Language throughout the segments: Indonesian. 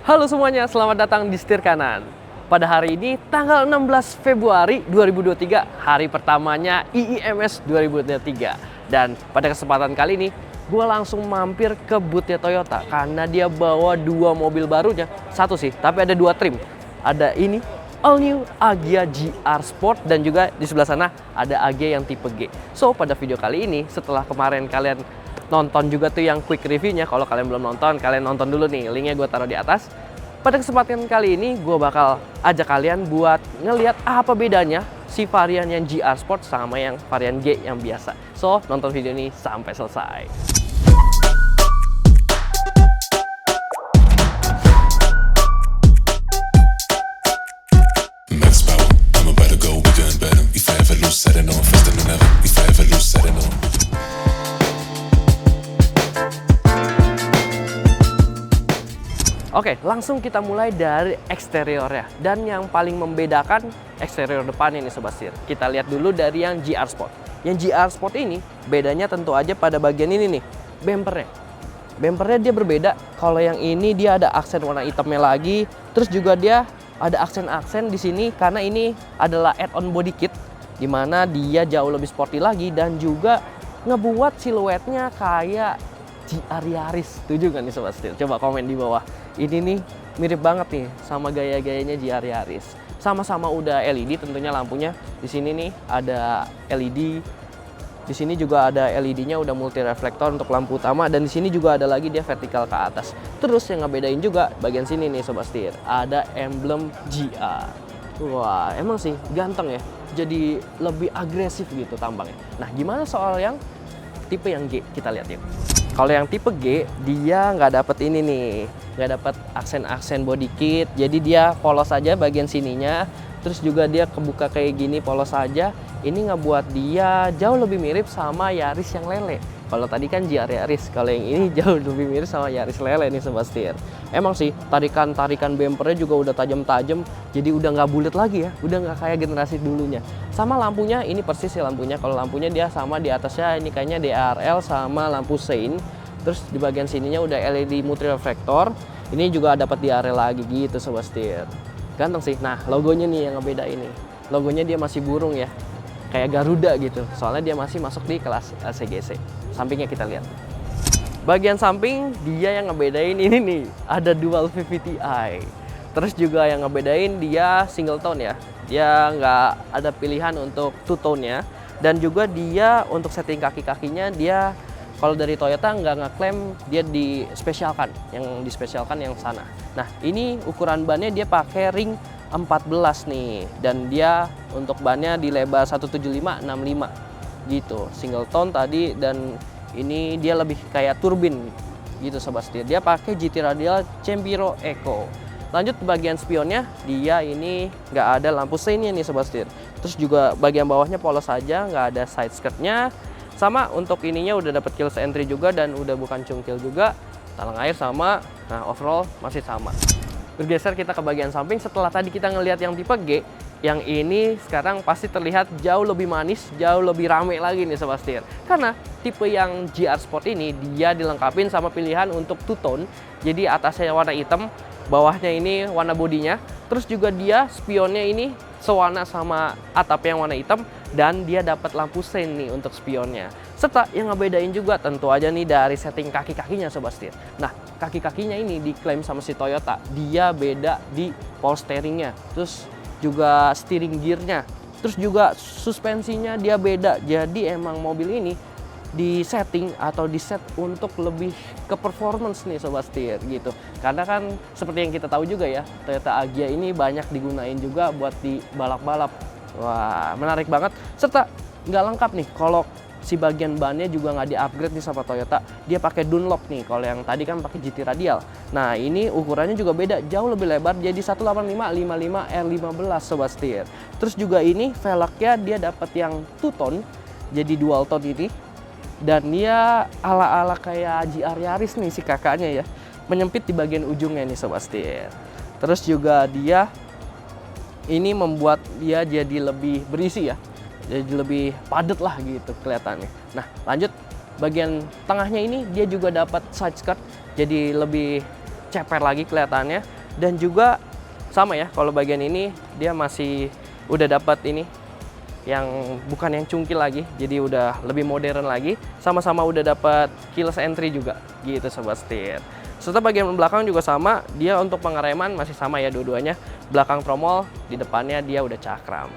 Halo semuanya, selamat datang di Setir Kanan. Pada hari ini, tanggal 16 Februari 2023, hari pertamanya IIMS 2023. Dan pada kesempatan kali ini, gue langsung mampir ke boothnya Toyota karena dia bawa dua mobil barunya. Satu sih, tapi ada dua trim. Ada ini, All New Agya GR Sport, dan juga di sebelah sana ada Agya yang tipe G. So, pada video kali ini, setelah kemarin kalian nonton juga tuh yang quick reviewnya. Kalau kalian belum nonton, kalian nonton dulu nih, linknya gue taruh di atas. Pada kesempatan kali ini gue bakal ajak kalian buat ngeliat apa bedanya si varian yang GR Sport sama yang varian G yang biasa. So, nonton video ini sampai selesai. Oke, langsung kita mulai dari eksteriornya. Dan yang paling membedakan eksterior depan ini Sobat Setir. Kita lihat dulu dari yang GR Sport. Yang GR Sport ini bedanya tentu aja pada bagian ini nih, bumpernya. Bumpernya dia berbeda. Kalau yang ini dia ada aksen warna hitamnya lagi. Terus juga dia ada aksen-aksen di sini karena ini adalah add-on body kit, dimana dia jauh lebih sporty lagi dan juga ngebuat siluetnya kayak GR Yaris. Setuju kan nih Sobat Setir? Coba komen di bawah. Ini nih mirip banget nih sama gaya-gayanya GR Yaris. Sama-sama udah LED tentunya lampunya. Di sini nih ada LED. Di sini juga ada LED-nya udah multi reflektor untuk lampu utama, dan di sini juga ada lagi dia vertikal ke atas. Terus yang ngebedain juga bagian sini nih Sobat Setir, ada emblem GR. Wah, emang sih ganteng ya. Jadi lebih agresif gitu tampangnya. Nah, gimana soal yang tipe yang G? Kita lihat yuk. Kalau yang tipe G, dia nggak dapet ini nih, nggak dapet aksen-aksen body kit. Jadi dia polos aja bagian sininya. Terus juga dia kebuka kayak gini polos aja. Ini ngebuat dia jauh lebih mirip sama Yaris yang lele. Kalau tadi kan GR Yaris, kalau yang ini jauh lebih mirip sama Yaris lele nih Sobat Setir. Emang sih tarikan bumpernya juga udah tajam-tajam, jadi udah nggak bulat lagi ya, udah nggak kayak generasi dulunya. Sama lampunya ini persis ya lampunya. Kalau lampunya dia sama di atasnya ini kayaknya DRL sama lampu sein. Terus di bagian sininya udah LED multi reflektor. Ini juga dapat DRL lagi gitu Sobat Setir. Ganteng sih. Nah, logonya nih yang ngebeda ini. Logonya dia masih burung ya. Kayak Garuda gitu. Soalnya dia masih masuk di kelas CGC. Sampingnya kita lihat. Bagian samping dia yang ngebedain ini nih. Ada dual VVT-i. Terus juga yang ngebedain dia single tone ya. Dia nggak ada pilihan untuk two tone-nya. Dan juga dia untuk setting kaki-kakinya dia kalau dari Toyota nggak ngeklaim dia dispesialkan. Yang dispesialkan yang sana. Nah, ini ukuran bannya dia pakai ring 14 nih, dan dia untuk bannya di lebar 175/65 gitu, single tone tadi, dan ini dia lebih kayak turbin gitu Sobat Setir. Dia pakai GT Radial Cembiro Eco. Lanjut ke bagian spionnya, dia ini nggak ada lampu seinnya nih Sobat Setir. Terus juga bagian bawahnya polos saja, nggak ada side skirtnya. Sama untuk ininya udah dapat keyless entry juga dan udah bukan cungkil juga. Talang air sama, nah overall masih sama. Bergeser kita ke bagian samping. Setelah tadi kita ngelihat yang tipe G, yang ini sekarang pasti terlihat jauh lebih manis, jauh lebih rame lagi nih Sobat Setir. Karena tipe yang GR Sport ini dia dilengkapin sama pilihan untuk two tone. Jadi atasnya warna hitam, bawahnya ini warna bodinya. Terus juga dia spionnya ini sewarna sama atap yang warna hitam, dan dia dapat lampu sein nih untuk spionnya. Serta yang ngebedain juga tentu aja nih dari setting kaki-kakinya Sobat Setir. Nah, kaki-kakinya ini diklaim sama si Toyota, dia beda di power steeringnya, terus juga steering gearnya, terus juga suspensinya dia beda. Jadi emang mobil ini di setting atau di set untuk lebih ke performance nih Sobat Setir gitu. Karena kan seperti yang kita tahu juga ya, Toyota Agya ini banyak digunain juga buat di balap-balap. Wah, menarik banget. Serta nggak lengkap nih kalau si bagian bannya juga nggak di-upgrade nih sama Toyota. Dia pakai Dunlop nih. Kalau yang tadi kan pakai GT Radial. Nah, ini ukurannya juga beda, jauh lebih lebar, jadi 185/55 R15 Sobat Setir. Terus juga ini velgnya dia dapat yang two tone, jadi dual tone ini. Dan dia ala-ala kayak GR Yaris nih si kakaknya ya. Menyempit di bagian ujungnya nih Sobat Setir. Terus juga dia ini membuat dia jadi lebih berisi ya. Jadi lebih padat lah gitu kelihatannya. Nah, lanjut bagian tengahnya ini dia juga dapat side skirt, jadi lebih ceper lagi kelihatannya. Dan juga sama ya, kalau bagian ini dia masih udah dapat ini yang bukan yang cungkil lagi, jadi udah lebih modern lagi. Sama-sama udah dapat keyless entry juga gitu sobat setir. Serta bagian belakang juga sama, dia untuk pengereman masih sama ya dua-duanya. Belakang tromol, di depannya dia udah cakram.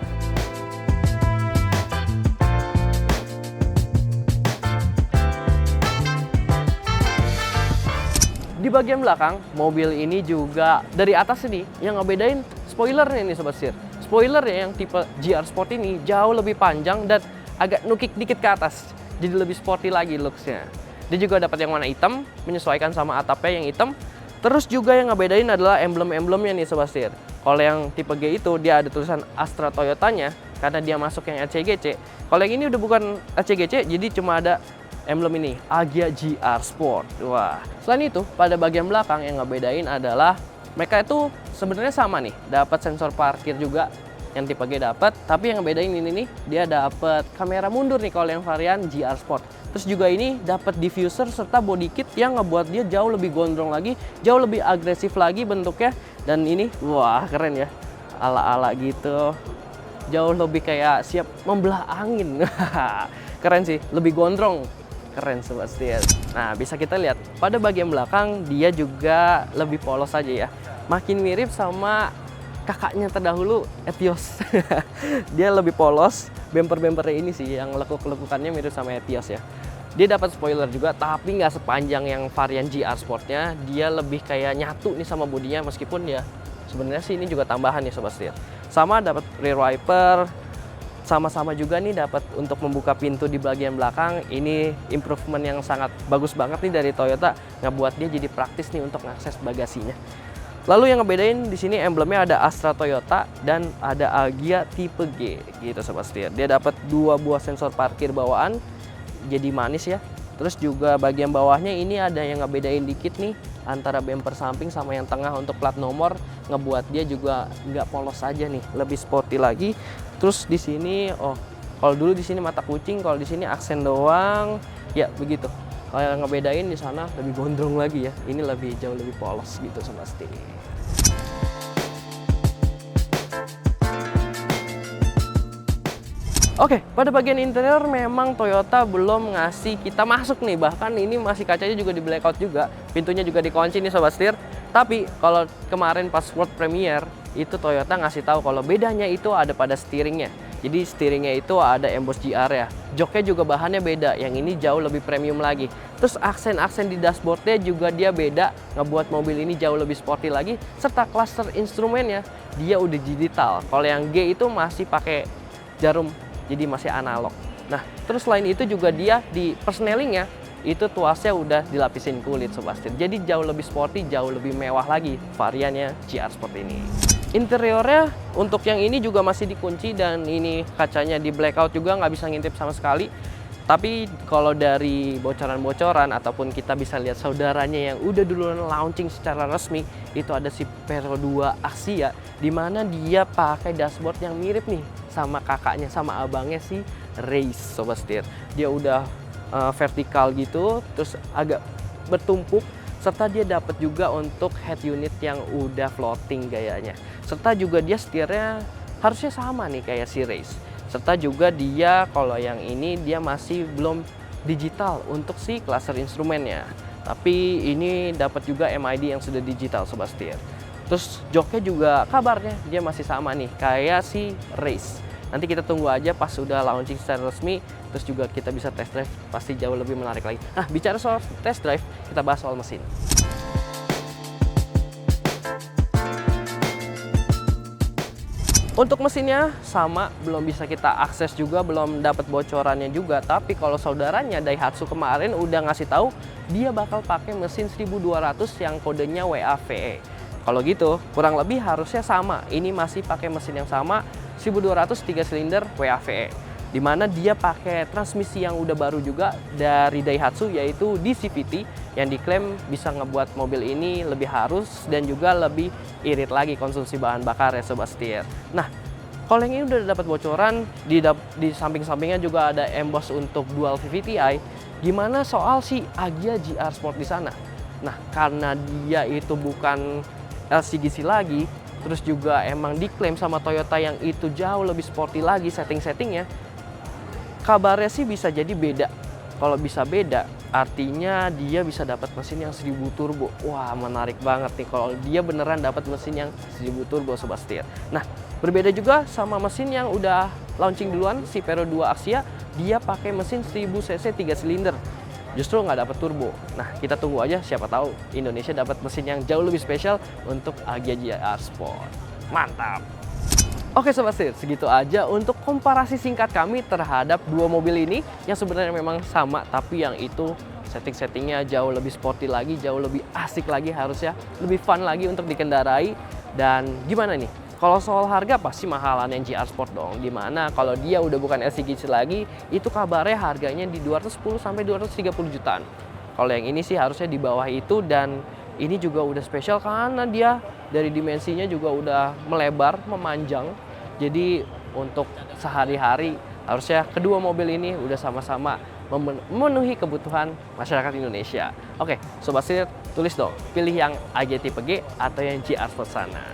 Di bagian belakang, mobil ini juga dari atas ini yang ngebedain spoilernya nih sobat setir. Spoiler ya yang tipe GR Sport ini jauh lebih panjang dan agak nukik dikit ke atas. Jadi lebih sporty lagi looksnya. Dia juga dapat yang warna hitam, menyesuaikan sama atapnya yang hitam. Terus juga yang ngebedain adalah emblem-emblemnya nih sobat setir. Kalau yang tipe G itu dia ada tulisan Astra Toyotanya karena dia masuk yang RCGC. Kalau yang ini udah bukan RCGC, jadi cuma ada emblem ini, Agya GR Sport. Wah. Selain itu, pada bagian belakang yang ngebedain adalah mereka itu sebenarnya sama nih, dapat sensor parkir juga yang tipe G dapat, tapi yang ngebedain ini nih, dia dapat kamera mundur nih kalau yang varian GR Sport. Terus juga ini dapat diffuser serta body kit yang ngebuat dia jauh lebih gondrong lagi, jauh lebih agresif lagi bentuknya. Dan ini, wah keren ya, ala-ala gitu. Jauh lebih kayak siap membelah angin. Keren sih, lebih gondrong. Keren sobat setir. Nah, bisa kita lihat pada bagian belakang dia juga lebih polos aja ya. Makin mirip sama kakaknya terdahulu, Etios. Dia lebih polos. Bumper-bumpernya ini sih yang lekuk-lekukannya mirip sama Etios ya. Dia dapat spoiler juga, tapi nggak sepanjang yang varian GR Sportnya. Dia lebih kayak nyatu nih sama bodinya, meskipun ya sebenarnya sih ini juga tambahan ya sobat setir. Sama dapat rear wiper. Sama-sama juga nih dapat untuk membuka pintu di bagian belakang. Ini improvement yang sangat bagus banget nih dari Toyota, ngebuat dia jadi praktis nih untuk mengakses bagasinya. Lalu yang ngebedain di sini emblemnya ada Astra Toyota dan ada Agya tipe G gitu sobat setir. Dia dapat 2 buah sensor parkir bawaan, jadi manis ya. Terus juga bagian bawahnya ini ada yang ngebedain dikit nih antara bumper samping sama yang tengah untuk plat nomor, ngebuat dia juga nggak polos aja nih, lebih sporty lagi. Terus di sini, oh, kalau dulu di sini mata kucing, kalau di sini aksen doang, ya begitu. Kalau yang ngebedain di sana lebih gondrong lagi ya, ini lebih jauh lebih polos gitu sobat setir. Oke, pada bagian interior memang Toyota belum ngasih kita masuk nih. Bahkan ini masih kacanya juga di blackout juga. Pintunya juga dikunci nih sobat setir. Tapi kalau kemarin pas World Premiere itu Toyota ngasih tahu kalau bedanya itu ada pada steeringnya. Jadi steeringnya itu ada emboss GR ya. Joknya juga bahannya beda. Yang ini jauh lebih premium lagi. Terus aksen-aksen di dashboardnya juga dia beda, ngebuat mobil ini jauh lebih sporty lagi. Serta cluster instrumennya dia udah digital. Kalau yang G itu masih pakai jarum, jadi masih analog. Nah, terus selain itu juga dia di persnelingnya itu tuasnya udah dilapisin kulit sobat setir. Jadi jauh lebih sporty, jauh lebih mewah lagi variannya GR Sport ini. Interiornya untuk yang ini juga masih dikunci dan ini kacanya di blackout juga, nggak bisa ngintip sama sekali. Tapi kalau dari bocoran-bocoran ataupun kita bisa lihat saudaranya yang udah duluan launching secara resmi, itu ada si Vero 2 Axia, di mana dia pakai dashboard yang mirip nih sama kakaknya, sama abangnya si Race sobat setir. Dia udah vertikal gitu, terus agak bertumpuk, serta dia dapat juga untuk head unit yang udah floating gayanya. Serta juga dia setirnya harusnya sama nih kayak si Race. Serta juga dia kalau yang ini dia masih belum digital untuk si cluster instrumennya. Tapi ini dapat juga MID yang sudah digital sobat setir. Terus joknya juga kabarnya dia masih sama nih kayak si Race. Nanti kita tunggu aja pas sudah launching secara resmi, terus juga kita bisa test drive, pasti jauh lebih menarik lagi. Nah, bicara soal test drive, kita bahas soal mesin. Untuk mesinnya sama, belum bisa kita akses juga, belum dapat bocorannya juga. Tapi kalau saudaranya Daihatsu kemarin udah ngasih tahu dia bakal pakai mesin 1200 yang kodenya WAVE. Kalau gitu, kurang lebih harusnya sama. Ini masih pakai mesin yang sama, 1200 3 silinder WAVE. Dimana dia pakai transmisi yang udah baru juga dari Daihatsu, yaitu DCVT, yang diklaim bisa ngebuat mobil ini lebih halus dan juga lebih irit lagi konsumsi bahan bakar ya sobat setir. Nah, kalau yang ini udah dapat bocoran, di samping-sampingnya juga ada emboss untuk dual VVTi. Gimana soal si Agya GR Sport di sana? Nah, karena dia itu bukan LCGC lagi, terus juga emang diklaim sama Toyota yang itu jauh lebih sporty lagi setting-settingnya, kabarnya sih bisa jadi beda. Kalau bisa beda, artinya dia bisa dapat mesin yang 1000 turbo. Wah, menarik banget nih kalau dia beneran dapat mesin yang 1000 turbo Sobat Setir. Nah, berbeda juga sama mesin yang udah launching duluan, si Vero 2 Axia, dia pakai mesin 1000 cc 3 silinder. Justru nggak dapat turbo. Nah, kita tunggu aja, siapa tahu Indonesia dapat mesin yang jauh lebih spesial untuk Agya GR Sport. Mantap! Oke Sobat Setir, segitu aja untuk komparasi singkat kami terhadap dua mobil ini yang sebenarnya memang sama, tapi yang itu setting-settingnya jauh lebih sporty lagi, jauh lebih asik lagi, harusnya lebih fun lagi untuk dikendarai. Dan gimana nih? Kalau soal harga pasti mahalan yang GR Sport dong. Dimana kalau dia udah bukan LCGC lagi, itu kabarnya harganya di 210 sampai 230 jutaan. Kalau yang ini sih harusnya di bawah itu, dan ini juga udah spesial karena dia dari dimensinya juga udah melebar, memanjang. Jadi untuk sehari-hari harusnya kedua mobil ini udah sama-sama memenuhi kebutuhan masyarakat Indonesia. Oke, Sobat Setir, tulis dong, pilih yang AG tipe G atau yang GR Sport sana.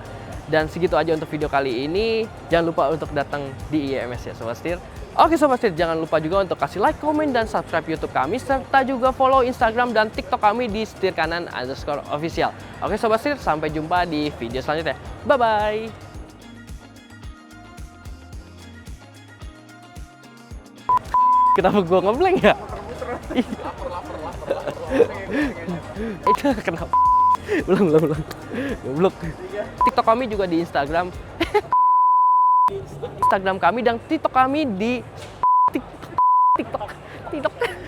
Dan segitu aja untuk video kali ini. Jangan lupa untuk datang di IEMS ya Sobat Setir. Oke Sobat Setir, jangan lupa juga untuk kasih like, komen, dan subscribe YouTube kami, serta juga follow Instagram dan TikTok kami di setirkanan_official. Oke Sobat Setir, sampai jumpa di video selanjutnya. Bye-bye! Kenapa gua ngeblank ya? Itu kenapa? Ulang. Goblok. TikTok kami juga di Instagram. Instagram kami dan TikTok kami di